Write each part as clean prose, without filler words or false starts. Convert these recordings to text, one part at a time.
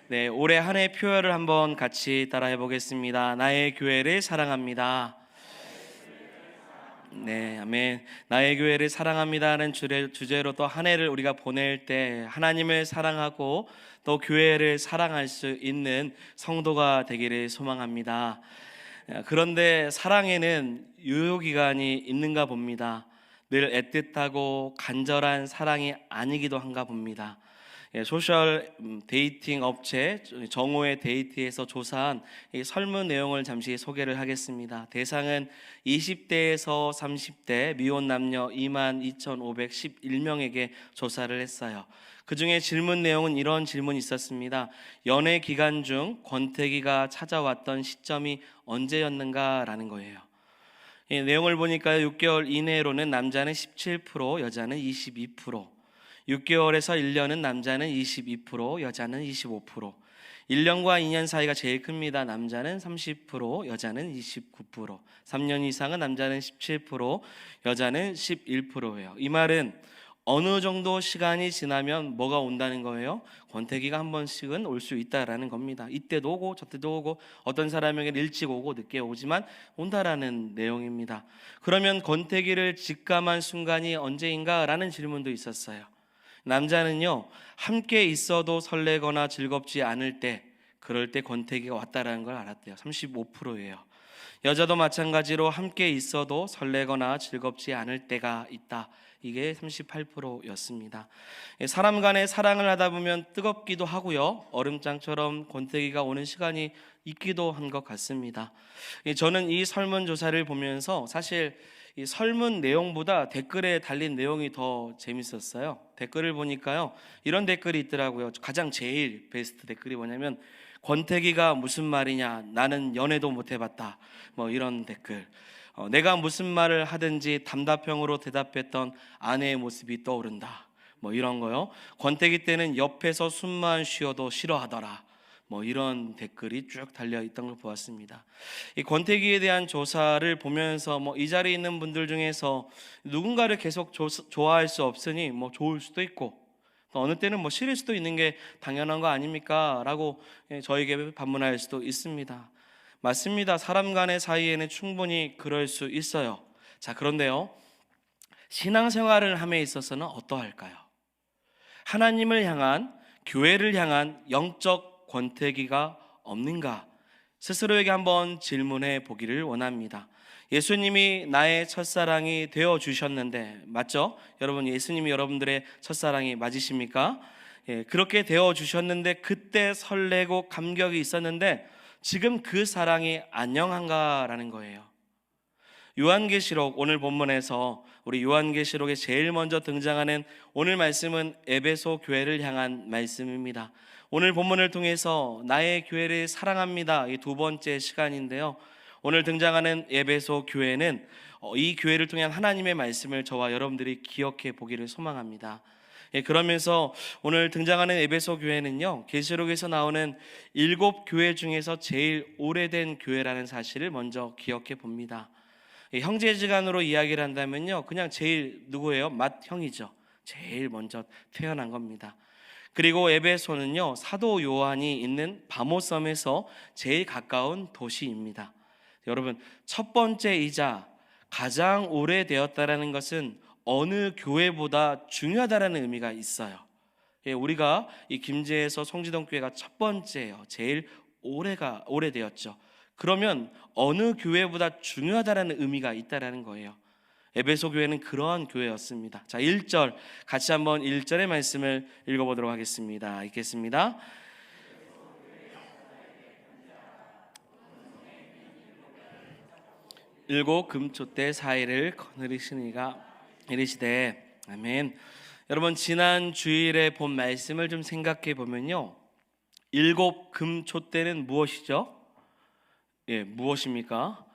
네, 올해 한 해 표어를 한번 같이 따라해 보겠습니다. 나의 교회를 사랑합니다. 네, 아멘. 나의 교회를 사랑합니다는 주제로 또 한 해를 우리가 보낼 때 하나님을 사랑하고 또 교회를 사랑할 수 있는 성도가 되기를 소망합니다. 그런데 사랑에는 유효기간이 있는가 봅니다. 늘 애틋하고 간절한 사랑이 아니기도 한가 봅니다. 소셜 데이팅 업체 정오의 데이트에서 조사한 이 설문 내용을 잠시 소개를 하겠습니다. 대상은 20대에서 30대 미혼 남녀 22,511명에게 조사를 했어요. 그 중에 질문 내용은 이런 질문이 있었습니다. 연애 기간 중 권태기가 찾아왔던 시점이 언제였는가라는 거예요. 이 내용을 보니까 6개월 이내로는 남자는 17%, 여자는 22%, 6개월에서 1년은 남자는 22%, 여자는 25%, 1년과 2년 사이가 제일 큽니다. 남자는 30%, 여자는 29%, 3년 이상은 남자는 17%, 여자는 11%예요. 이 말은 어느 정도 시간이 지나면 뭐가 온다는 거예요? 권태기가 한 번씩은 올 수 있다라는 겁니다. 이때도 오고 저때도 오고 어떤 사람에게는 일찍 오고 늦게 오지만 온다라는 내용입니다. 그러면 권태기를 직감한 순간이 언제인가라는 질문도 있었어요. 남자는요, 함께 있어도 설레거나 즐겁지 않을 때, 그럴 때 권태기가 왔다라는 걸 알았대요. 35%예요. 여자도 마찬가지로 함께 있어도 설레거나 즐겁지 않을 때가 있다. 이게 38%였습니다. 사람 간의 사랑을 하다 보면 뜨겁기도 하고요, 얼음장처럼 권태기가 오는 시간이 있기도 한 것 같습니다. 저는 이 설문조사를 보면서 사실 이 설문 내용보다 댓글에 달린 내용이 더 재밌었어요. 댓글을 보니까요, 이런 댓글이 있더라고요. 가장 제일 베스트 댓글이 뭐냐면, 권태기가 무슨 말이냐, 나는 연애도 못 해봤다, 뭐 이런 댓글. 내가 무슨 말을 하든지 담답형으로 대답했던 아내의 모습이 떠오른다, 뭐 이런 거요. 권태기 때는 옆에서 숨만 쉬어도 싫어하더라, 뭐 이런 댓글이 쭉 달려 있던 걸 보았습니다. 이 권태기에 대한 조사를 보면서 뭐 이 자리에 있는 분들 중에서 누군가를 계속 좋아할 수 없으니 뭐 좋을 수도 있고, 또 어느 때는 뭐 싫을 수도 있는 게 당연한 거 아닙니까? 라고 저에게 반문할 수도 있습니다. 맞습니다. 사람 간의 사이에는 충분히 그럴 수 있어요. 자, 그런데요, 신앙생활을 함에 있어서는 어떠할까요? 하나님을 향한, 교회를 향한 영적 권태기가 없는가? 스스로에게 한번 질문해 보기를 원합니다. 예수님이 나의 첫사랑이 되어 주셨는데, 맞죠? 여러분, 예수님이 여러분들의 첫사랑이 맞으십니까? 그렇게 되어 주셨는데 그때 설레고 감격이 있었는데 지금 그 사랑이 안녕한가라는 거예요. 요한계시록 오늘 본문에서 우리 요한계시록에 제일 먼저 등장하는 오늘 말씀은 에베소 교회를 향한 말씀입니다. 오늘 본문을 통해서 나의 교회를 사랑합니다, 이 두 번째 시간인데요, 오늘 등장하는 에베소 교회는 이 교회를 통한 하나님의 말씀을 저와 여러분들이 기억해 보기를 소망합니다. 그러면서 오늘 등장하는 에베소 교회는요, 계시록에서 나오는 7교회 중에서 제일 오래된 교회라는 사실을 먼저 기억해 봅니다. 형제지간으로 이야기를 한다면요, 그냥 제일 누구예요? 맏형이죠. 제일 먼저 태어난 겁니다. 그리고 에베소는요, 사도 요한이 있는 바모섬에서 제일 가까운 도시입니다. 여러분, 첫 번째이자 가장 오래되었다라는 것은 어느 교회보다 중요하다라는 의미가 있어요. 우리가 이 김제에서 송지동 교회가 첫 번째예요. 제일 오래되었죠. 그러면 어느 교회보다 중요하다라는 의미가 있다라는 거예요. 에베소 교회는 그러한 교회였습니다. 자, 1절 같이 한번 1절의 말씀을 읽어보도록 하겠습니다. 읽겠습니다. 일곱 금촛대 사이를 거느리시니가 이르시되. 아멘. 여러분, 지난 주일에 본 말씀을 좀 생각해 보면요, 일곱 금촛대는 무엇이죠? 무엇입니까?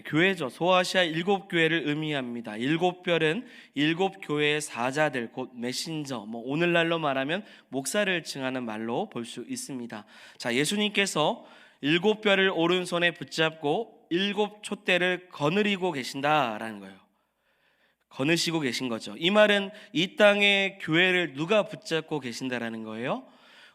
교회죠. 소아시아 7교회를 의미합니다. 7별은 7교회의 사자들, 곧 메신저, 뭐 오늘날로 말하면 목사를 칭하는 말로 볼 수 있습니다. 자, 예수님께서 7별을 오른손에 붙잡고 7촛대를 거느리고 계신다라는 거예요. 거느시고 계신 거죠. 이 말은 이 땅의 교회를 누가 붙잡고 계신다라는 거예요?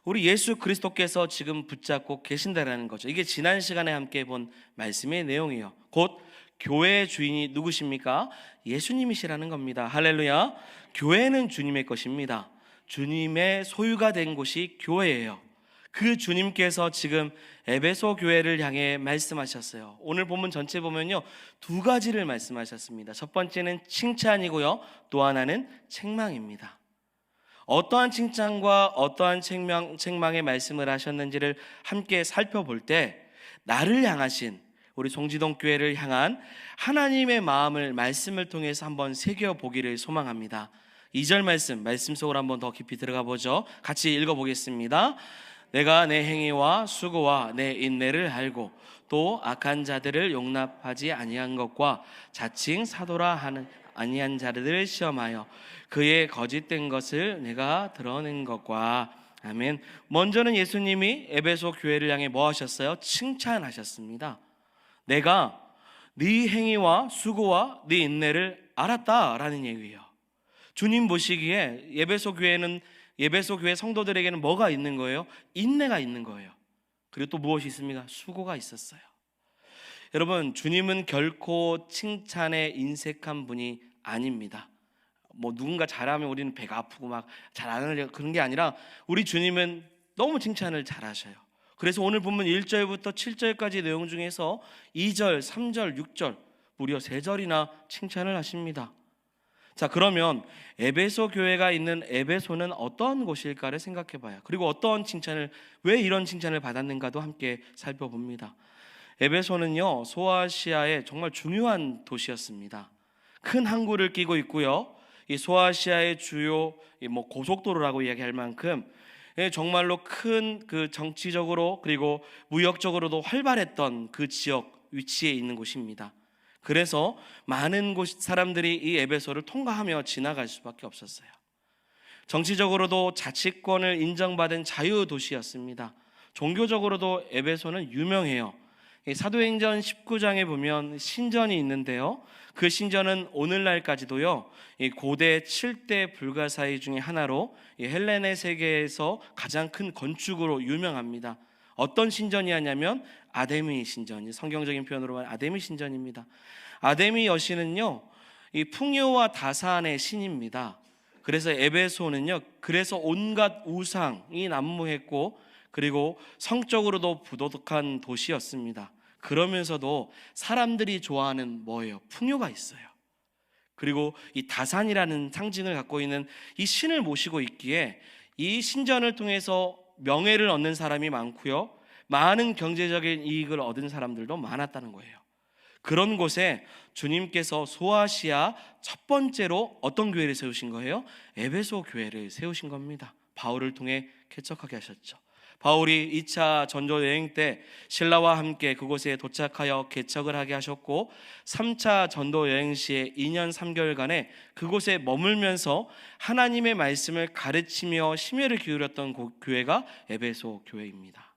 우리 예수 그리스도께서 지금 붙잡고 계신다라는 거죠. 이게 지난 시간에 함께 본 말씀의 내용이에요. 곧 교회의 주인이 누구십니까? 예수님이시라는 겁니다. 할렐루야. 교회는 주님의 것입니다. 주님의 소유가 된 곳이 교회예요. 그 주님께서 지금 에베소 교회를 향해 말씀하셨어요. 오늘 본문 전체 보면요, 두 가지를 말씀하셨습니다. 첫 번째는 칭찬이고요, 또 하나는 책망입니다. 어떠한 칭찬과 어떠한 책망의 말씀을 하셨는지를 함께 살펴볼 때, 나를 향하신 우리 송지동 교회를 향한 하나님의 마음을 말씀을 통해서 한번 새겨보기를 소망합니다. 2절 말씀 속으로 한번 더 깊이 들어가 보죠. 같이 읽어보겠습니다. 내가 내 행위와 수고와 내 인내를 알고 또 악한 자들을 용납하지 아니한 것과 자칭 사도라 하는 아니한 자들을 시험하여 그의 거짓된 것을 내가 드러낸 것과. 아멘. 먼저는 예수님이 에베소 교회를 향해 뭐 하셨어요? 칭찬하셨습니다. 내가 네 행위와 수고와 네 인내를 알았다라는 얘기예요. 주님 보시기에 에베소 교회 성도들에게는 뭐가 있는 거예요? 인내가 있는 거예요. 그리고 또 무엇이 있습니까? 수고가 있었어요. 여러분, 주님은 결코 칭찬에 인색한 분이 아닙니다. 뭐 누군가 잘하면 우리는 배가 아프고 막 잘 안 하려고 그런 게 아니라, 우리 주님은 너무 칭찬을 잘하셔요. 그래서 오늘 본문 1절부터 7절까지 내용 중에서 2절, 3절, 6절 무려 3절이나 칭찬을 하십니다. 자, 그러면 에베소 교회가 있는 에베소는 어떤 곳일까를 생각해 봐요. 그리고 왜 이런 칭찬을 받았는가도 함께 살펴봅니다. 에베소는요, 소아시아의 정말 중요한 도시였습니다. 큰 항구를 끼고 있고요, 이 소아시아의 주요 고속도로라고 이야기할 만큼 정말로 큰 그 정치적으로 그리고 무역적으로도 활발했던 그 지역 위치에 있는 곳입니다. 그래서 많은 사람들이 이 에베소를 통과하며 지나갈 수밖에 없었어요. 정치적으로도 자치권을 인정받은 자유도시였습니다. 종교적으로도 에베소는 유명해요. 사도행전 19장에 보면 신전이 있는데요, 그 신전은 오늘날까지도요, 고대 7대 불가사의 중에 하나로 헬레네 세계에서 가장 큰 건축으로 유명합니다. 어떤 신전이었냐면 아데미 신전이, 성경적인 표현으로 말하면 아데미 신전입니다. 아데미 여신은요, 이 풍요와 다산의 신입니다. 그래서 에베소는요, 그래서 온갖 우상이 난무했고, 그리고 성적으로도 부도덕한 도시였습니다. 그러면서도 사람들이 좋아하는 뭐예요? 풍요가 있어요. 그리고 이 다산이라는 상징을 갖고 있는 이 신을 모시고 있기에 이 신전을 통해서 명예를 얻는 사람이 많고요, 많은 경제적인 이익을 얻은 사람들도 많았다는 거예요. 그런 곳에 주님께서 소아시아 첫 번째로 어떤 교회를 세우신 거예요? 에베소 교회를 세우신 겁니다. 바울을 통해 개척하게 하셨죠. 바울이 2차 전도 여행 때 신라와 함께 그곳에 도착하여 개척을 하게 하셨고, 3차 전도 여행 시에 2년 3개월간에 그곳에 머물면서 하나님의 말씀을 가르치며 심혈을 기울였던 교회가 에베소 교회입니다.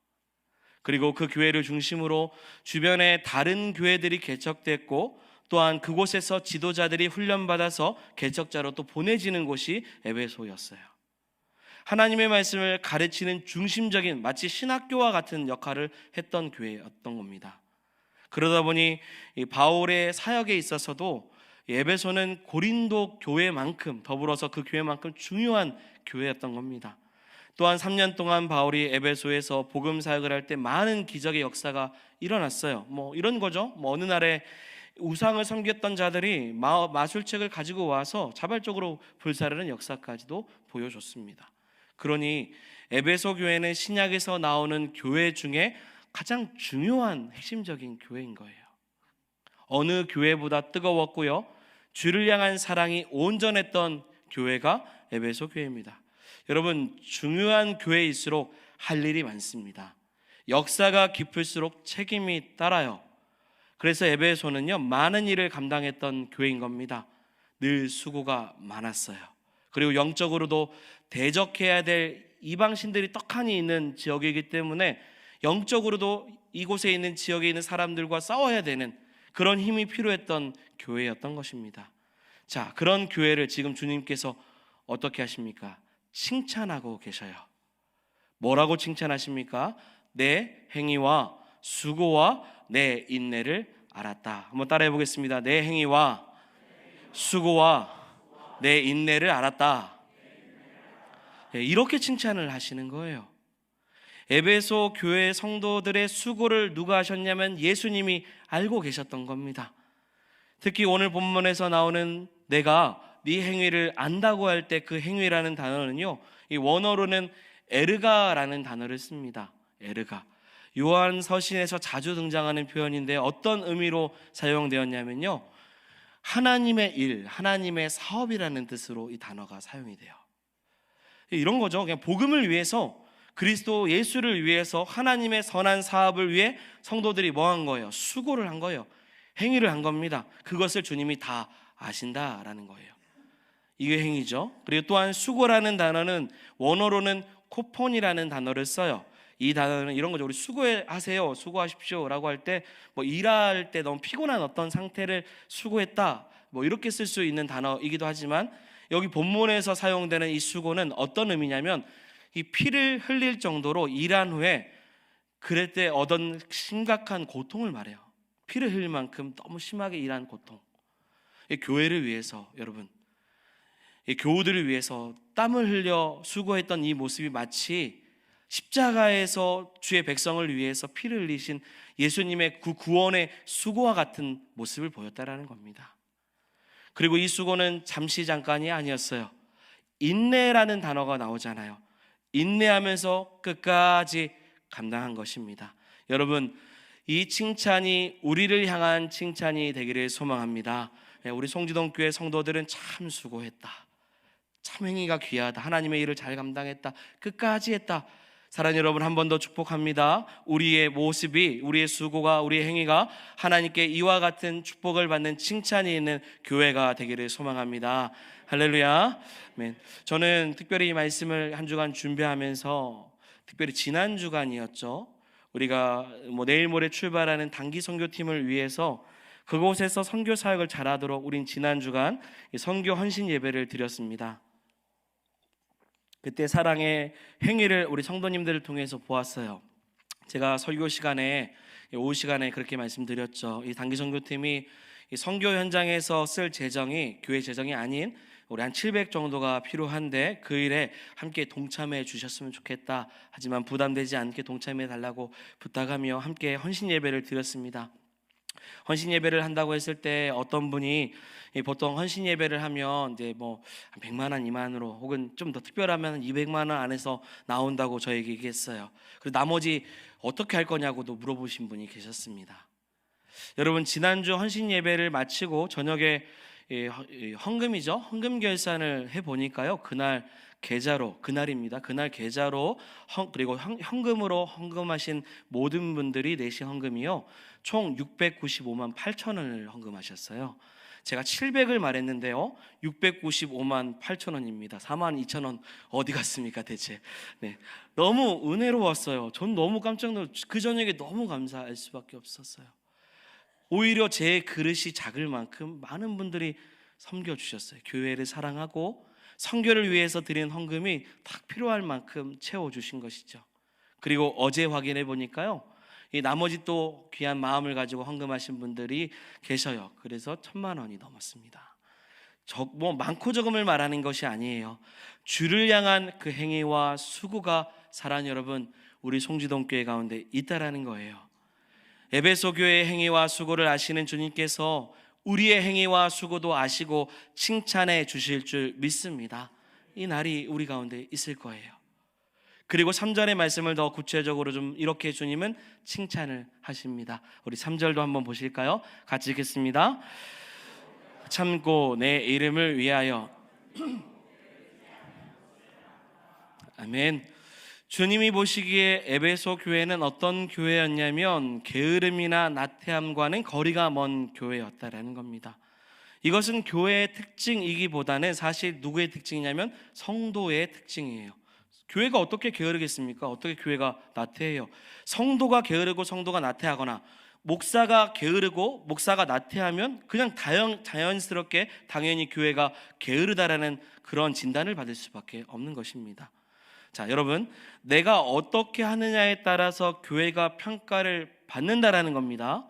그리고 그 교회를 중심으로 주변에 다른 교회들이 개척됐고, 또한 그곳에서 지도자들이 훈련받아서 개척자로 또 보내지는 곳이 에베소였어요. 하나님의 말씀을 가르치는 중심적인, 마치 신학교와 같은 역할을 했던 교회였던 겁니다. 그러다 보니 바울의 사역에 있어서도 에베소는 고린도 교회만큼, 더불어서 그 교회만큼 중요한 교회였던 겁니다. 또한 3년 동안 바울이 에베소에서 복음 사역을 할 때 많은 기적의 역사가 일어났어요. 이런 거죠. 어느 날에 우상을 섬겼던 자들이 마술책을 가지고 와서 자발적으로 불사르는 역사까지도 보여줬습니다. 그러니 에베소 교회는 신약에서 나오는 교회 중에 가장 중요한 핵심적인 교회인 거예요. 어느 교회보다 뜨거웠고요, 주를 향한 사랑이 온전했던 교회가 에베소 교회입니다. 여러분, 중요한 교회일수록 할 일이 많습니다. 역사가 깊을수록 책임이 따라요. 그래서 에베소는요, 많은 일을 감당했던 교회인 겁니다. 늘 수고가 많았어요. 그리고 영적으로도 대적해야 될 이방신들이 떡하니 있는 지역이기 때문에 영적으로도 이곳에 있는 지역에 있는 사람들과 싸워야 되는 그런 힘이 필요했던 교회였던 것입니다. 자, 그런 교회를 지금 주님께서 어떻게 하십니까? 칭찬하고 계셔요. 뭐라고 칭찬하십니까? 내 행위와 수고와 내 인내를 알았다. 한번 따라해 보겠습니다. 내 행위와 수고와 내 인내를 알았다. 이렇게 칭찬을 하시는 거예요. 에베소 교회 성도들의 수고를 누가 하셨냐면 예수님이 알고 계셨던 겁니다. 특히 오늘 본문에서 나오는 내가 네 행위를 안다고 할 때 그 행위라는 단어는요, 이 원어로는 에르가라는 단어를 씁니다. 에르가. 요한 서신에서 자주 등장하는 표현인데 어떤 의미로 사용되었냐면요, 하나님의 일, 하나님의 사업이라는 뜻으로 이 단어가 사용이 돼요. 이런 거죠. 그냥 복음을 위해서, 그리스도 예수를 위해서 하나님의 선한 사업을 위해 성도들이 뭐 한 거예요? 수고를 한 거예요. 행위를 한 겁니다. 그것을 주님이 다 아신다라는 거예요. 이게 행위죠. 그리고 또한 수고라는 단어는 원어로는 코폰이라는 단어를 써요. 이 단어는 이런 거죠. 우리 수고하세요, 수고하십시오 라고 할 때, 뭐 일할 때 너무 피곤한 어떤 상태를 수고했다, 뭐 이렇게 쓸 수 있는 단어이기도 하지만, 여기 본문에서 사용되는 이 수고는 어떤 의미냐면 이 피를 흘릴 정도로 일한 후에 그럴 때 얻은 심각한 고통을 말해요. 피를 흘릴 만큼 너무 심하게 일한 고통. 이 교회를 위해서, 여러분, 이 교우들을 위해서 땀을 흘려 수고했던 이 모습이 마치 십자가에서 주의 백성을 위해서 피를 흘리신 예수님의 그 구원의 수고와 같은 모습을 보였다라는 겁니다. 그리고 이 수고는 잠시 잠깐이 아니었어요. 인내라는 단어가 나오잖아요. 인내하면서 끝까지 감당한 것입니다. 여러분, 이 칭찬이 우리를 향한 칭찬이 되기를 소망합니다. 우리 송지동교회 성도들은 참 수고했다, 참 행위가 귀하다, 하나님의 일을 잘 감당했다, 끝까지 했다. 사랑하는 여러분, 한 번 더 축복합니다. 우리의 모습이, 우리의 수고가, 우리의 행위가 하나님께 이와 같은 축복을 받는 칭찬이 있는 교회가 되기를 소망합니다. 할렐루야. 아멘. 저는 특별히 이 말씀을 한 주간 준비하면서, 특별히 지난 주간이었죠, 우리가 내일 모레 출발하는 단기 선교팀을 위해서 그곳에서 선교 사역을 잘하도록 우린 지난 주간 선교 헌신 예배를 드렸습니다. 그때 사랑의 행위를 우리 성도님들을 통해서 보았어요. 제가 설교 시간에, 오후 시간에 그렇게 말씀드렸죠. 이 단기 선교팀이 이 선교 현장에서 쓸 재정이 교회 재정이 아닌 우리 한 700 정도가 필요한데 그 일에 함께 동참해 주셨으면 좋겠다, 하지만 부담되지 않게 동참해 달라고 부탁하며 함께 헌신 예배를 드렸습니다. 헌신 예배를 한다고 했을 때 어떤 분이, 보통 헌신 예배를 하면 이제 뭐 100만 원 미만으로, 혹은 좀 더 특별하면 200만 원 안에서 나온다고 저에게 얘기했어요. 그리고 나머지 어떻게 할 거냐고도 물어보신 분이 계셨습니다. 여러분, 지난주 헌신 예배를 마치고 저녁에 헌금이죠, 헌금 결산을 해보니까요, 그날 계좌로, 그날입니다, 그날 계좌로 그리고 현금으로 헌금하신 모든 분들이 내신 헌금이요, 총 695만 8천 원을 헌금하셨어요. 제가 700을 말했는데요, 695만 8천 원입니다. 4만 2천 원 어디 갔습니까 대체? 네, 너무 은혜로웠어요. 전 너무 깜짝 놀랐어요. 그 저녁에 너무 감사할 수밖에 없었어요. 오히려 제 그릇이 작을 만큼 많은 분들이 섬겨주셨어요. 교회를 사랑하고 선교를 위해서 드린 헌금이 딱 필요할 만큼 채워주신 것이죠. 그리고 어제 확인해 보니까요, 이 나머지 또 귀한 마음을 가지고 헌금하신 분들이 계셔요. 그래서 1,000만 원이 넘었습니다. 뭐 많고 적음을 말하는 것이 아니에요. 주를 향한 그 행위와 수고가, 사랑하는 여러분, 우리 송지동교회 가운데 있다라는 거예요. 에베소 교회의 행위와 수고를 아시는 주님께서 우리의 행위와 수고도 아시고 칭찬해 주실 줄 믿습니다. 이 날이 우리 가운데 있을 거예요. 그리고 3절의 말씀을 더 구체적으로 좀 이렇게 주님은 칭찬을 하십니다. 우리 3절도 한번 보실까요? 같이 읽겠습니다. 참고 내 이름을 위하여. 아멘. 주님이 보시기에 에베소 교회는 어떤 교회였냐면 게으름이나 나태함과는 거리가 먼 교회였다라는 겁니다. 이것은 교회의 특징이기보다는 사실 누구의 특징이냐면 성도의 특징이에요. 교회가 어떻게 게으르겠습니까? 어떻게 교회가 나태해요? 성도가 게으르고 성도가 나태하거나 목사가 게으르고 목사가 나태하면 그냥 자연스럽게 당연히 교회가 게으르다라는 그런 진단을 받을 수밖에 없는 것입니다. 자, 여러분, 내가 어떻게 하느냐에 따라서 교회가 평가를 받는다라는 겁니다.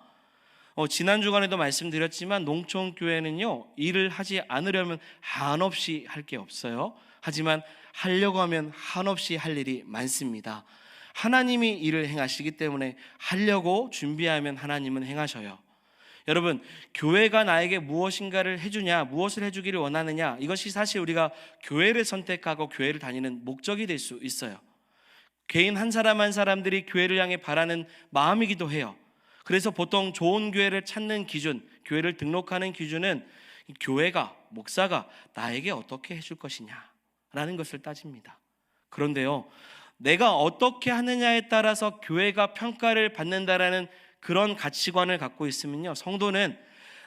지난 주간에도 말씀드렸지만 농촌교회는요, 일을 하지 않으려면 한없이 할 게 없어요. 하지만 하려고 하면 한없이 할 일이 많습니다. 하나님이 일을 행하시기 때문에 하려고 준비하면 하나님은 행하셔요. 여러분, 교회가 나에게 무엇인가를 해주냐, 무엇을 해주기를 원하느냐, 이것이 사실 우리가 교회를 선택하고 교회를 다니는 목적이 될 수 있어요. 개인 한 사람 한 사람들이 교회를 향해 바라는 마음이기도 해요. 그래서 보통 좋은 교회를 찾는 기준, 교회를 등록하는 기준은 교회가, 목사가 나에게 어떻게 해줄 것이냐라는 것을 따집니다. 그런데요, 내가 어떻게 하느냐에 따라서 교회가 평가를 받는다라는 그런 가치관을 갖고 있으면요, 성도는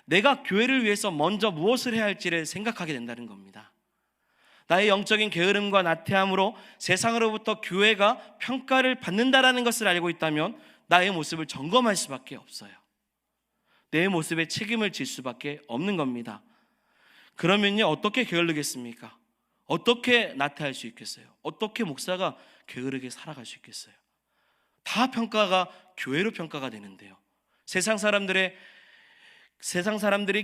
내가 교회를 위해서 먼저 무엇을 해야 할지를 생각하게 된다는 겁니다. 나의 영적인 게으름과 나태함으로 세상으로부터 교회가 평가를 받는다라는 것을 알고 있다면 나의 모습을 점검할 수밖에 없어요. 내 모습에 책임을 질 수밖에 없는 겁니다. 그러면요, 어떻게 게으르겠습니까? 어떻게 나태할 수 있겠어요? 어떻게 목사가 게으르게 살아갈 수 있겠어요? 다 평가가 교회로 평가가 되는데요, 세상 사람들이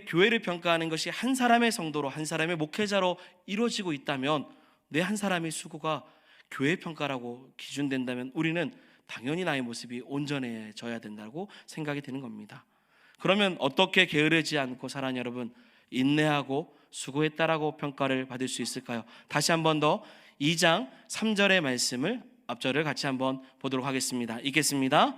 교회를 평가하는 것이 한 사람의 성도로, 한 사람의 목회자로 이루어지고 있다면, 내 한 사람의 수고가 교회 평가라고 기준된다면 우리는 당연히 나의 모습이 온전해져야 된다고 생각이 드는 겁니다. 그러면 어떻게 게으르지 않고 살아냐, 여러분? 인내하고 수고했다라고 평가를 받을 수 있을까요? 다시 한 번 더 2장 3절의 말씀을, 앞절을 같이 한번 보도록 하겠습니다. 읽겠습니다.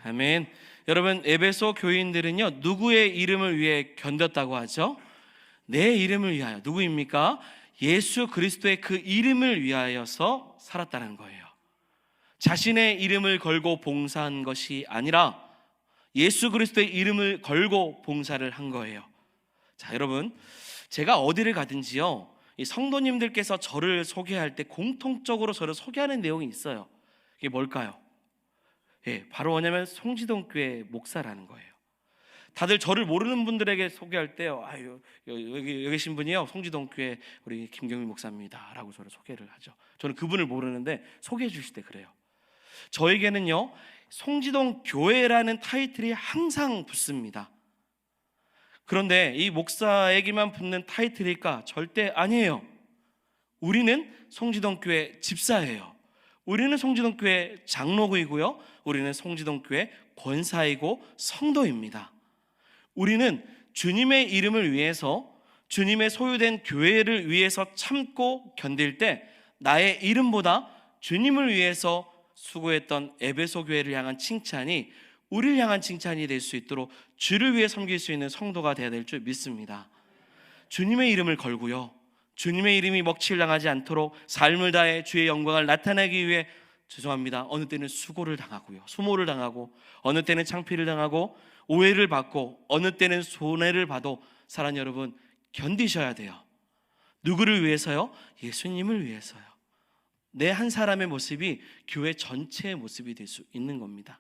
아멘. 여러분, 에베소 교인들은요, 누구의 이름을 위해 견뎠다고 하죠? 내 이름을 위하여. 누구입니까? 예수 그리스도의 그 이름을 위하여서 살았다는 거예요. 자신의 이름을 걸고 봉사한 것이 아니라 예수 그리스도의 이름을 걸고 봉사를 한 거예요. 자, 여러분, 제가 어디를 가든지요, 이 성도님들께서 저를 소개할 때 공통적으로 저를 소개하는 내용이 있어요. 이게 뭘까요? 바로 뭐냐면 송지동교회 목사라는 거예요. 다들 저를 모르는 분들에게 소개할 때요, 여기 계신 분이요, 송지동교회 우리 김경민 목사입니다 라고 저를 소개를 하죠. 저는 그분을 모르는데 소개해 주실 때 그래요. 저에게는요, 송지동교회라는 타이틀이 항상 붙습니다. 그런데 이 목사에게만 붙는 타이틀일까? 절대 아니에요. 우리는 송지동교회 집사예요. 우리는 송지동교회 장로고이고요, 우리는 송지동교회 권사이고 성도입니다. 우리는 주님의 이름을 위해서, 주님의 소유된 교회를 위해서 참고 견딜 때 나의 이름보다 주님을 위해서 수고했던 에베소 교회를 향한 칭찬이 우리를 향한 칭찬이 될 수 있도록 주를 위해 섬길 수 있는 성도가 되어야 될 줄 믿습니다. 주님의 이름을 걸고요, 주님의 이름이 먹칠을 당하지 않도록 삶을 다해 주의 영광을 나타내기 위해, 죄송합니다, 어느 때는 수고를 당하고요, 수모를 당하고, 어느 때는 창피를 당하고 오해를 받고, 어느 때는 손해를 봐도 사랑하는 여러분, 견디셔야 돼요. 누구를 위해서요? 예수님을 위해서요. 내 한 사람의 모습이 교회 전체의 모습이 될 수 있는 겁니다.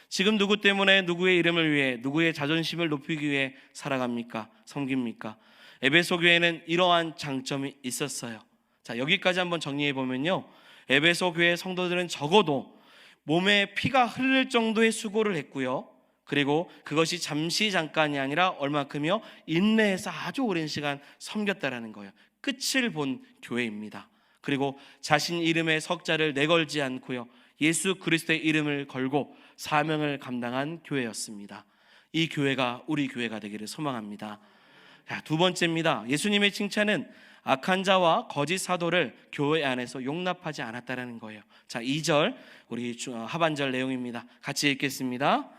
지금 누구 때문에, 누구의 이름을 위해, 누구의 자존심을 높이기 위해 살아갑니까? 섬깁니까? 에베소 교회는 이러한 장점이 있었어요. 자, 여기까지 한번 정리해 보면요, 에베소 교회 성도들은 적어도 몸에 피가 흐를 정도의 수고를 했고요, 그리고 그것이 잠깐이 아니라 얼마큼이요? 인내해서 아주 오랜 시간 섬겼다라는 거예요. 끝을 본 교회입니다. 그리고 자신 이름의 석자를 내걸지 않고요, 예수 그리스도의 이름을 걸고 사명을 감당한 교회였습니다. 이 교회가 우리 교회가 되기를 소망합니다. 자, 두 번째입니다. 예수님의 칭찬은 악한 자와 거짓 사도를 교회 안에서 용납하지 않았다라는 거예요. 자, 2절 우리 하반절 내용입니다. 같이 읽겠습니다.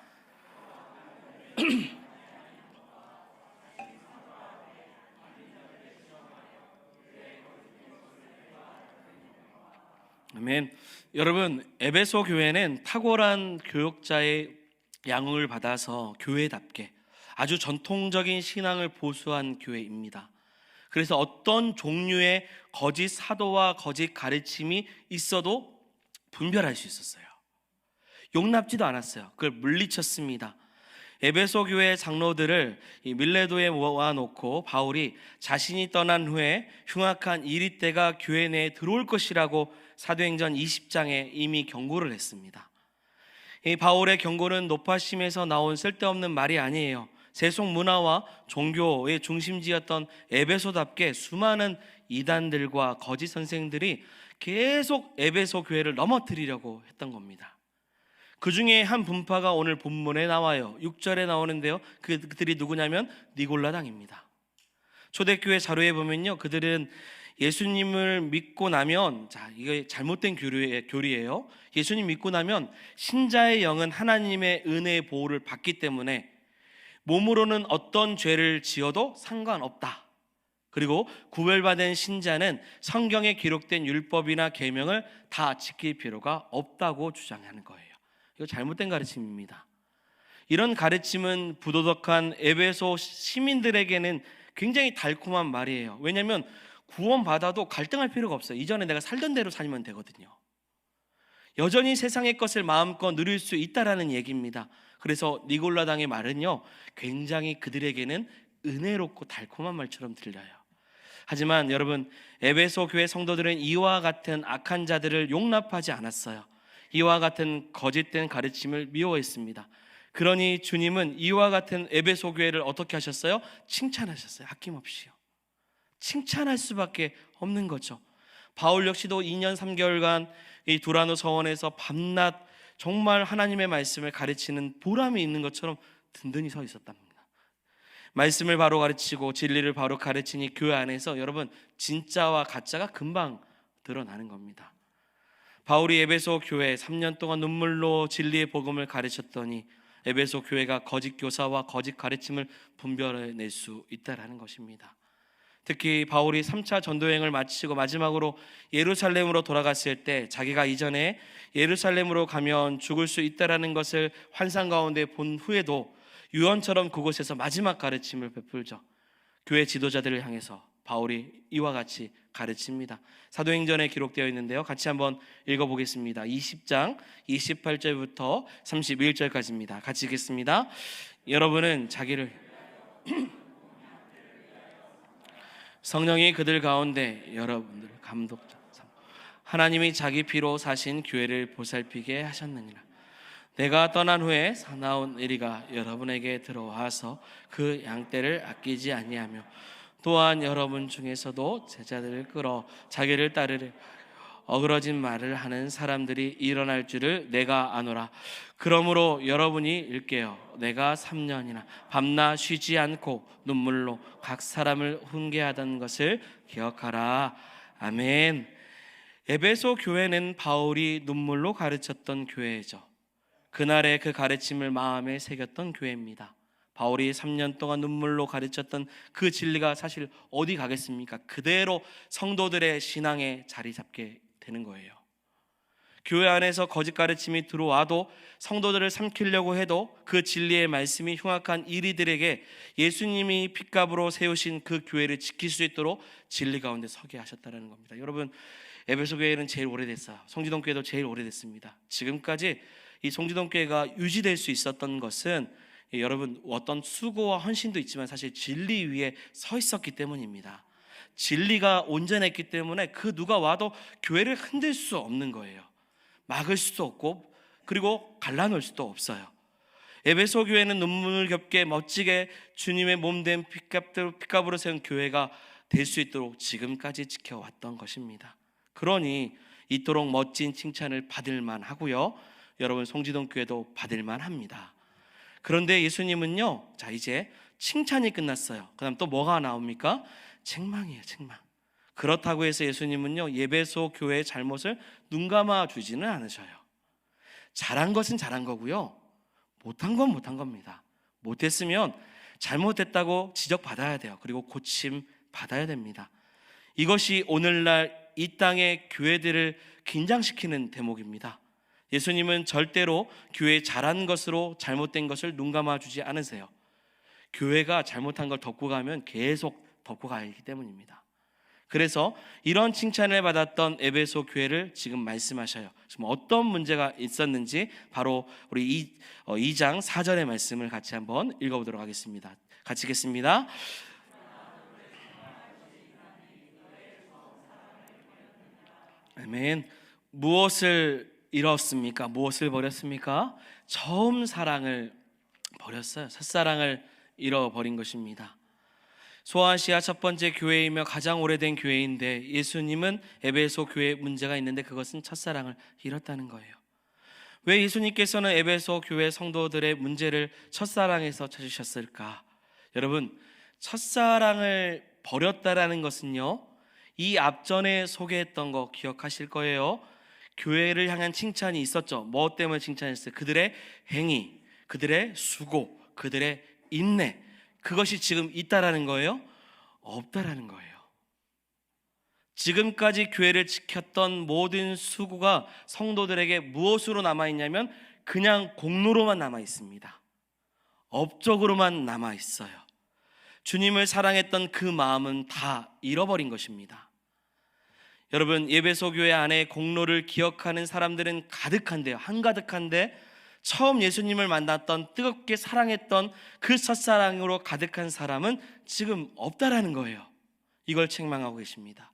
아멘. 여러분, 에베소 교회는 탁월한 교역자의 양육을 받아서 교회답게 아주 전통적인 신앙을 보수한 교회입니다. 그래서 어떤 종류의 거짓 사도와 거짓 가르침이 있어도 분별할 수 있었어요. 용납지도 않았어요. 그걸 물리쳤습니다. 에베소 교회 장로들을 이 밀레도에 모아놓고 바울이 자신이 떠난 후에 흉악한 이리때가 교회 내에 들어올 것이라고 사도행전 20장에 이미 경고를 했습니다. 이 바울의 경고는 높아심에서 나온 쓸데없는 말이 아니에요. 세속 문화와 종교의 중심지였던 에베소답게 수많은 이단들과 거짓 선생들이 계속 에베소 교회를 넘어뜨리려고 했던 겁니다. 그 중에 한 분파가 오늘 본문에 나와요. 6절에 나오는데요. 그들이 누구냐면 니골라당입니다. 초대교회 자료에 보면요, 그들은 예수님을 믿고 나면, 이게 잘못된 교리예요. 예수님 믿고 나면 신자의 영은 하나님의 은혜의 보호를 받기 때문에 몸으로는 어떤 죄를 지어도 상관없다. 그리고 구별받은 신자는 성경에 기록된 율법이나 계명을 다 지킬 필요가 없다고 주장하는 거예요. 이거 잘못된 가르침입니다. 이런 가르침은 부도덕한 에베소 시민들에게는 굉장히 달콤한 말이에요. 왜냐하면 구원받아도 갈등할 필요가 없어요. 이전에 내가 살던 대로 살면 되거든요. 여전히 세상의 것을 마음껏 누릴 수 있다라는 얘기입니다. 그래서 니골라당의 말은요, 굉장히 그들에게는 은혜롭고 달콤한 말처럼 들려요. 하지만 여러분, 에베소 교회 성도들은 이와 같은 악한 자들을 용납하지 않았어요. 이와 같은 거짓된 가르침을 미워했습니다. 그러니 주님은 이와 같은 에베소 교회를 어떻게 하셨어요? 칭찬하셨어요. 아낌없이요. 칭찬할 수밖에 없는 거죠. 바울 역시도 2년 3개월간 이 두라노 서원에서 밤낮 정말 하나님의 말씀을 가르치는 보람이 있는 것처럼 든든히 서 있었답니다. 말씀을 바로 가르치고 진리를 바로 가르치니 교회 안에서 여러분 진짜와 가짜가 금방 드러나는 겁니다. 바울이 에베소 교회에 3년 동안 눈물로 진리의 복음을 가르쳤더니 에베소 교회가 거짓 교사와 거짓 가르침을 분별해낼 수 있다라는 것입니다. 특히 바울이 3차 전도여행을 마치고 마지막으로 예루살렘으로 돌아갔을 때 자기가 이전에 예루살렘으로 가면 죽을 수 있다라는 것을 환상 가운데 본 후에도 유언처럼 그곳에서 마지막 가르침을 베풀죠. 교회 지도자들을 향해서 바울이 이와 같이 가르칩니다. 사도행전에 기록되어 있는데요, 같이 한번 읽어보겠습니다. 20장 28절부터 31절까지입니다. 같이 읽겠습니다. 여러분은 자기를 성령이 그들 가운데 여러분들 감독자 하나님이 자기 피로 사신 교회를 보살피게 하셨느니라. 내가 떠난 후에 사나운 의리가 여러분에게 들어와서 그 양떼를 아끼지 아니하며 또한 여러분 중에서도 제자들을 끌어 자기를 따르려 어그러진 말을 하는 사람들이 일어날 줄을 내가 아노라. 그러므로 여러분이 일깨어 내가 3년이나 밤낮 쉬지 않고 눈물로 각 사람을 훈계하던 것을 기억하라. 아멘. 에베소 교회는 바울이 눈물로 가르쳤던 교회죠. 그날의 그 가르침을 마음에 새겼던 교회입니다. 바울이 3년 동안 눈물로 가르쳤던 그 진리가 사실 어디 가겠습니까? 그대로 성도들의 신앙에 자리 잡게 되는 거예요. 교회 안에서 거짓 가르침이 들어와도 성도들을 삼키려고 해도 그 진리의 말씀이 흉악한 이리들에게 예수님이 핏값으로 세우신 그 교회를 지킬 수 있도록 진리 가운데 서게 하셨다는 겁니다. 여러분, 에베소 교회는 제일 오래됐어요. 송지동 교회도 제일 오래됐습니다. 지금까지 이 송지동 교회가 유지될 수 있었던 것은 여러분 어떤 수고와 헌신도 있지만 사실 진리 위에 서 있었기 때문입니다. 진리가 온전했기 때문에 그 누가 와도 교회를 흔들 수 없는 거예요. 막을 수도 없고 그리고 갈라놓을 수도 없어요. 에베소 교회는 눈물겹게 멋지게 주님의 몸된 핏값으로 세운 교회가 될 수 있도록 지금까지 지켜왔던 것입니다. 그러니 이토록 멋진 칭찬을 받을 만하고요, 여러분 송지동 교회도 받을 만합니다. 그런데 예수님은요, 자 이제 칭찬이 끝났어요. 그 다음 또 뭐가 나옵니까? 책망이에요. 책망. 그렇다고 해서 예수님은요 에베소 교회의 잘못을 눈감아 주지는 않으셔요. 잘한 것은 잘한 거고요, 못한 건 못한 겁니다. 못했으면 잘못했다고 지적받아야 돼요. 그리고 고침 받아야 됩니다. 이것이 오늘날 이 땅의 교회들을 긴장시키는 대목입니다. 예수님은 절대로 교회 잘한 것으로 잘못된 것을 눈감아 주지 않으세요. 교회가 잘못한 걸 덮고 가면 계속 덮고 가기 때문입니다. 그래서 이런 칭찬을 받았던 에베소 교회를 지금 말씀하셔요. 지금 어떤 문제가 있었는지 바로 우리 2장 4절의 말씀을 같이 한번 읽어보도록 하겠습니다. 같이 읽겠습니다. 아멘. 무엇을 잃었습니까? 무엇을 버렸습니까? 처음 사랑을 버렸어요. 첫사랑을 잃어버린 것입니다. 소아시아 첫 번째 교회이며 가장 오래된 교회인데 예수님은 에베소 교회에 문제가 있는데 그것은 첫사랑을 잃었다는 거예요. 왜 예수님께서는 에베소 교회 성도들의 문제를 첫사랑에서 찾으셨을까? 여러분, 첫사랑을 버렸다라는 것은요, 이 앞전에 소개했던 거 기억하실 거예요. 교회를 향한 칭찬이 있었죠. 뭐 때문에 칭찬했어요? 그들의 행위, 그들의 수고, 그들의 인내, 그것이 지금 있다라는 거예요? 없다라는 거예요. 지금까지 교회를 지켰던 모든 수고가 성도들에게 무엇으로 남아있냐면 그냥 공로로만 남아있습니다. 업적으로만 남아있어요. 주님을 사랑했던 그 마음은 다 잃어버린 것입니다. 여러분, 예배소 교회 안에 공로를 기억하는 사람들은 가득한데요, 한가득한데 처음 예수님을 만났던 뜨겁게 사랑했던 그 첫사랑으로 가득한 사람은 지금 없다라는 거예요. 이걸 책망하고 계십니다.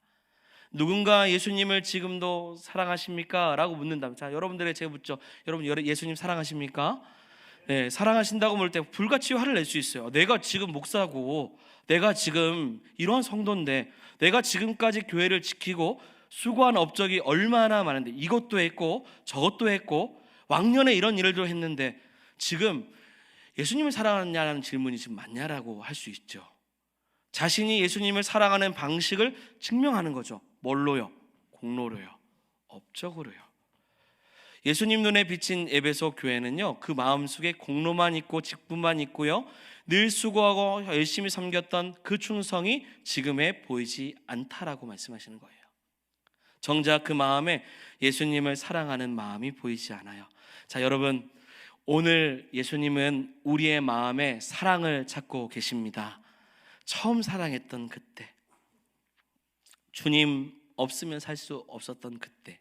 누군가 예수님을 지금도 사랑하십니까? 라고 묻는다면, 자, 여러분들에게 제가 묻죠. 여러분, 예수님 사랑하십니까? 네, 사랑하신다고 물 때 불같이 화를 낼 수 있어요. 내가 지금 목사고, 내가 지금 이러한 성도인데, 내가 지금까지 교회를 지키고 수고한 업적이 얼마나 많은데, 이것도 했고 저것도 했고 왕년에 이런 일도 했는데 지금 예수님을 사랑하느냐는 질문이 지금 맞냐라고 할 수 있죠. 자신이 예수님을 사랑하는 방식을 증명하는 거죠. 뭘로요? 공로로요, 업적으로요. 예수님 눈에 비친 에베소 교회는요, 그 마음속에 공로만 있고 직분만 있고요, 늘 수고하고 열심히 섬겼던 그 충성이 지금에 보이지 않다라고 말씀하시는 거예요. 정작 그 마음에 예수님을 사랑하는 마음이 보이지 않아요. 자, 여러분, 오늘 예수님은 우리의 마음에 사랑을 찾고 계십니다. 처음 사랑했던 그때, 주님 없으면 살 수 없었던 그때,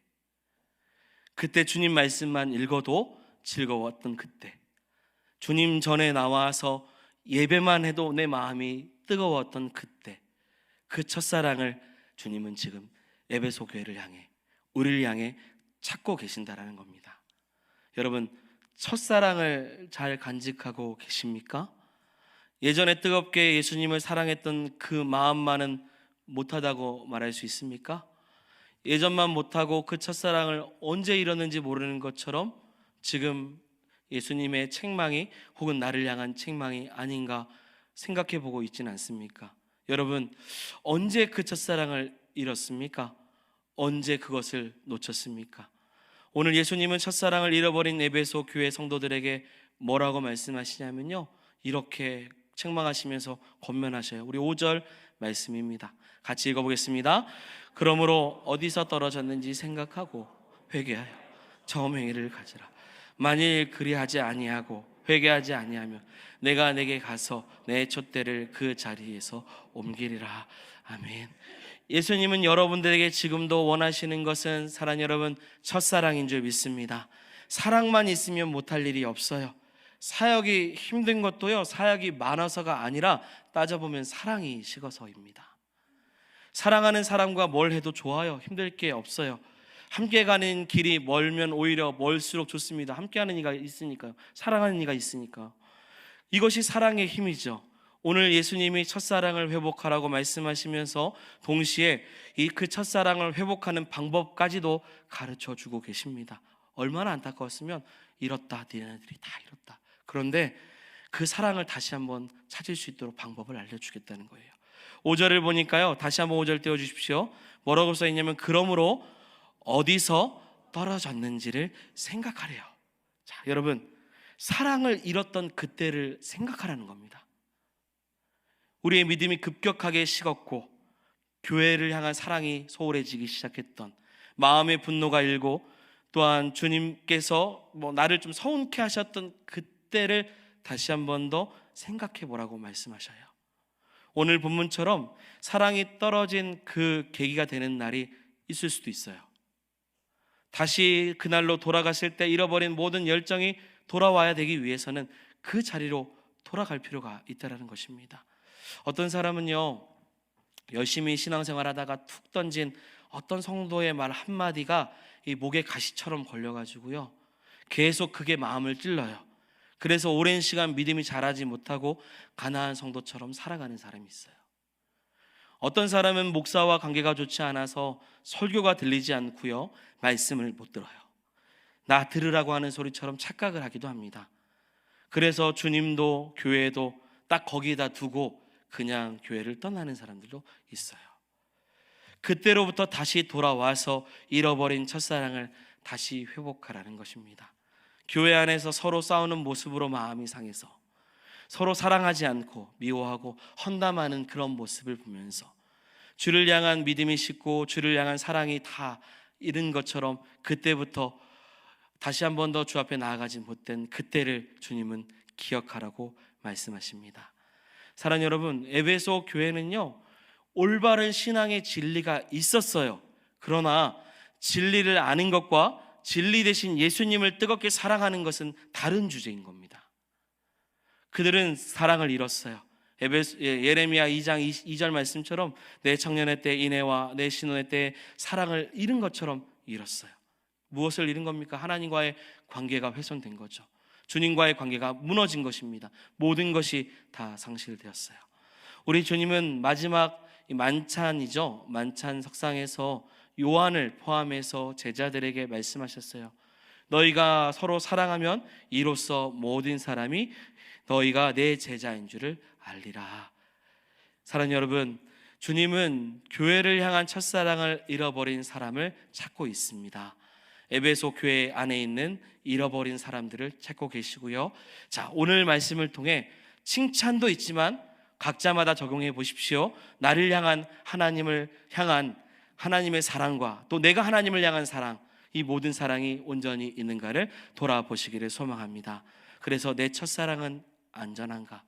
그때 주님 말씀만 읽어도 즐거웠던 그때, 주님 전에 나와서 예배만 해도 내 마음이 뜨거웠던 그때, 그 첫사랑을 주님은 지금 에베소 교회를 향해, 우리를 향해 찾고 계신다라는 겁니다. 여러분, 첫사랑을 잘 간직하고 계십니까? 예전에 뜨겁게 예수님을 사랑했던 그 마음만은 못하다고 말할 수 있습니까? 예전만 못하고 그 첫사랑을 언제 잃었는지 모르는 것처럼 지금 예수님의 책망이 혹은 나를 향한 책망이 아닌가 생각해 보고 있지는 않습니까? 여러분, 언제 그 첫사랑을 잃었습니까? 언제 그것을 놓쳤습니까? 오늘 예수님은 첫사랑을 잃어버린 에베소 교회 성도들에게 뭐라고 말씀하시냐면요, 이렇게 책망하시면서 권면하셔요. 우리 5절 말씀입니다. 같이 읽어보겠습니다. 그러므로 어디서 떨어졌는지 생각하고 회개하여 처음 행위를 가지라. 만일 그리하지 아니하고 회개하지 아니하면 내가 내게 가서 내 촛대를 그 자리에서 옮기리라. 아멘. 예수님은 여러분들에게 지금도 원하시는 것은, 사랑하는 여러분, 첫사랑인 줄 믿습니다. 사랑만 있으면 못할 일이 없어요. 사역이 힘든 것도요, 사역이 많아서가 아니라 따져보면 사랑이 식어서입니다. 사랑하는 사람과 뭘 해도 좋아요. 힘들 게 없어요. 함께 가는 길이 멀면 오히려 멀수록 좋습니다. 함께하는 이가 있으니까요. 사랑하는 이가 있으니까. 이것이 사랑의 힘이죠. 오늘 예수님이 첫사랑을 회복하라고 말씀하시면서 동시에 그 첫사랑을 회복하는 방법까지도 가르쳐주고 계십니다. 얼마나 안타까웠으면 잃었다, 니네들이 다 잃었다. 그런데 그 사랑을 다시 한번 찾을 수 있도록 방법을 알려주겠다는 거예요. 5절을 보니까요, 다시 한번 5절 띄워주십시오. 뭐라고 써있냐면, 그러므로 어디서 떨어졌는지를 생각하래요. 자, 여러분, 사랑을 잃었던 그때를 생각하라는 겁니다. 우리의 믿음이 급격하게 식었고 교회를 향한 사랑이 소홀해지기 시작했던, 마음의 분노가 일고 또한 주님께서 나를 좀 서운케 하셨던 그때를 다시 한 번 더 생각해 보라고 말씀하셔요. 오늘 본문처럼 사랑이 떨어진 그 계기가 되는 날이 있을 수도 있어요. 다시 그날로 돌아갔을 때 잃어버린 모든 열정이 돌아와야 되기 위해서는 그 자리로 돌아갈 필요가 있다는 것입니다. 어떤 사람은요, 열심히 신앙생활하다가 툭 던진 어떤 성도의 말 한마디가 이 목에 가시처럼 걸려가지고요, 계속 그게 마음을 찔러요. 그래서 오랜 시간 믿음이 자라지 못하고 가나안 성도처럼 살아가는 사람이 있어요. 어떤 사람은 목사와 관계가 좋지 않아서 설교가 들리지 않고요, 말씀을 못 들어요. 나 들으라고 하는 소리처럼 착각을 하기도 합니다. 그래서 주님도 교회도 딱 거기다 두고 그냥 교회를 떠나는 사람들도 있어요. 그때로부터 다시 돌아와서 잃어버린 첫사랑을 다시 회복하라는 것입니다. 교회 안에서 서로 싸우는 모습으로 마음이 상해서 서로 사랑하지 않고 미워하고 험담하는 그런 모습을 보면서 주를 향한 믿음이 식고 주를 향한 사랑이 다 잃은 것처럼 그때부터 다시 한 번 더 주 앞에 나아가지 못된 그때를 주님은 기억하라고 말씀하십니다. 사랑하는 여러분, 에베소 교회는요, 올바른 신앙의 진리가 있었어요. 그러나 진리를 아는 것과 진리 대신 예수님을 뜨겁게 사랑하는 것은 다른 주제인 겁니다. 그들은 사랑을 잃었어요. 예레미야 2장 2절 말씀처럼 내 청년의 때 인애와 내 신혼의 때 사랑을 잃은 것처럼 잃었어요. 무엇을 잃은 겁니까? 하나님과의 관계가 훼손된 거죠. 주님과의 관계가 무너진 것입니다. 모든 것이 다 상실되었어요. 우리 주님은 마지막 만찬이죠. 만찬 석상에서 요한을 포함해서 제자들에게 말씀하셨어요. 너희가 서로 사랑하면 이로써 모든 사람이 너희가 내 제자인 줄을 알리라. 사랑하는 여러분, 주님은 교회를 향한 첫사랑을 잃어버린 사람을 찾고 있습니다. 에베소 교회 안에 있는 잃어버린 사람들을 찾고 계시고요. 자, 오늘 말씀을 통해 칭찬도 있지만 각자마다 적용해 보십시오. 나를 향한 하나님을 향한 하나님의 사랑과 또 내가 하나님을 향한 사랑, 이 모든 사랑이 온전히 있는가를 돌아보시기를 소망합니다. 그래서 내 첫사랑은 안전한가,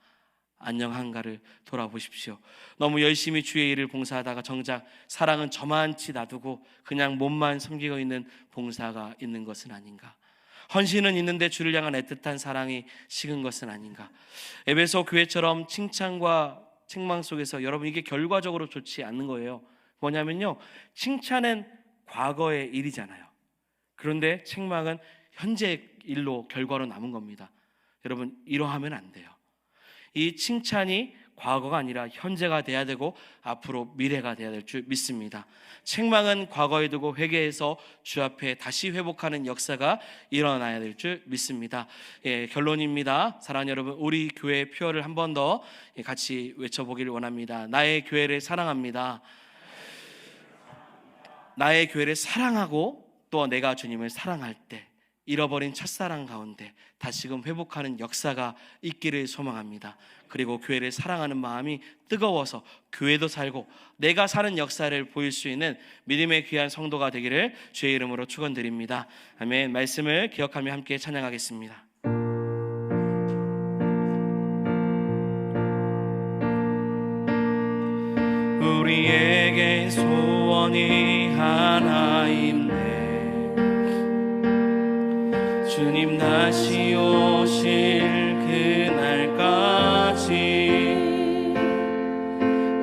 안녕한가를 돌아보십시오. 너무 열심히 주의 일을 봉사하다가 정작 사랑은 저만치 놔두고 그냥 몸만 섬기고 있는 봉사가 있는 것은 아닌가? 헌신은 있는데 주를 향한 애틋한 사랑이 식은 것은 아닌가? 에베소 교회처럼 칭찬과 책망 속에서 여러분, 이게 결과적으로 좋지 않는 거예요. 뭐냐면요, 칭찬은 과거의 일이잖아요. 그런데 책망은 현재 일로 결과로 남은 겁니다. 여러분, 이러하면 안 돼요. 이 칭찬이 과거가 아니라 현재가 돼야 되고 앞으로 미래가 돼야 될 줄 믿습니다. 책망은 과거에 두고 회개해서 주 앞에 다시 회복하는 역사가 일어나야 될 줄 믿습니다. 결론입니다. 사랑하는 여러분, 우리 교회 표어를 한 번 더 같이 외쳐보기를 원합니다. 나의 교회를 사랑합니다. 나의 교회를 사랑하고 또 내가 주님을 사랑할 때 잃어버린 첫사랑 가운데 다시금 회복하는 역사가 있기를 소망합니다. 그리고 교회를 사랑하는 마음이 뜨거워서 교회도 살고 내가 사는 역사를 보일 수 있는 믿음의 귀한 성도가 되기를 주의 이름으로 축원드립니다. 아멘. 말씀을 기억하며 함께 찬양하겠습니다. 우리에게 소원이 하나 있네. 주님 다시 오실 그날까지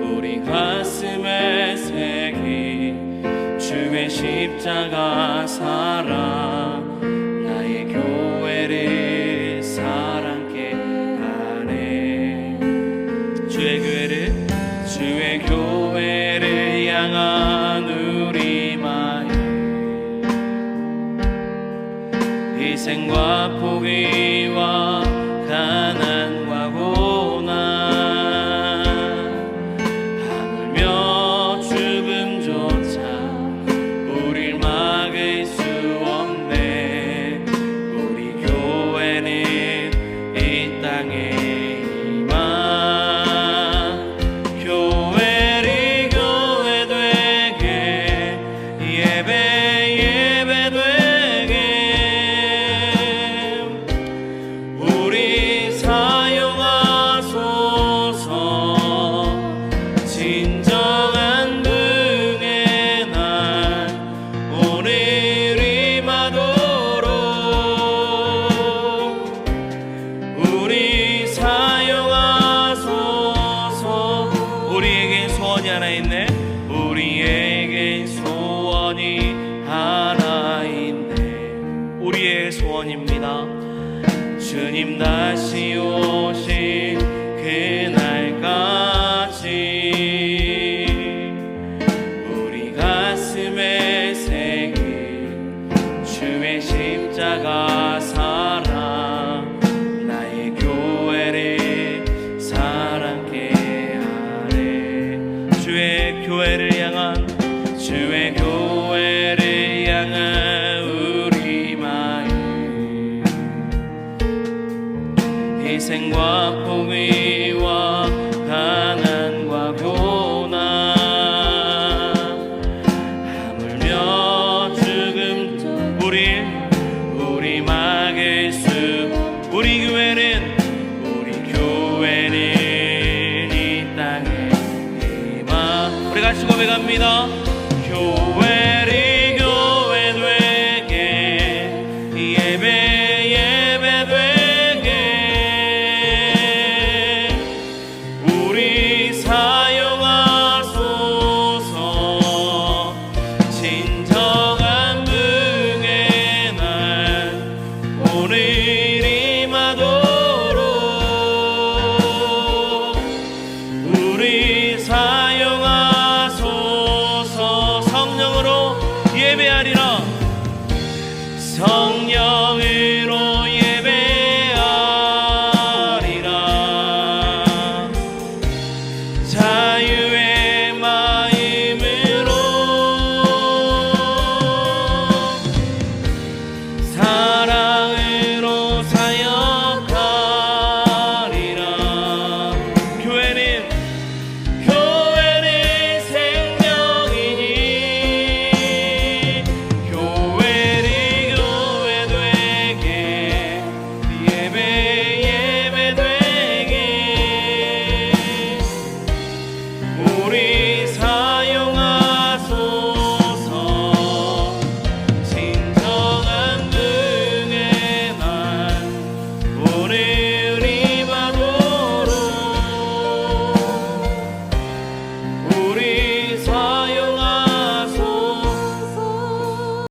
우리 가슴에 새긴 주의 십자가 사랑, 나의 교회를 사랑케 하네. 주의 교회를 향한 우리 마음, 희생과 포기와 가난과 고난, 하물며 죽음조차 우릴 막을 수 없네. 우리 교회는 이 땅에 이만 교회를 교회 되게 예배 되게 우리 고백합니다. 주님 다시 오실 그날까지 우리 가슴에 새긴 주의 십자가 사랑 나의 교회를 사랑케 하네. 주의 교회를 향한 우리 마음 희생과 포기와 가난과 고난 하물며 죽음도 우리 막을 수 우리 교회는 이 땅에 임하 우리 같이 고백합니다.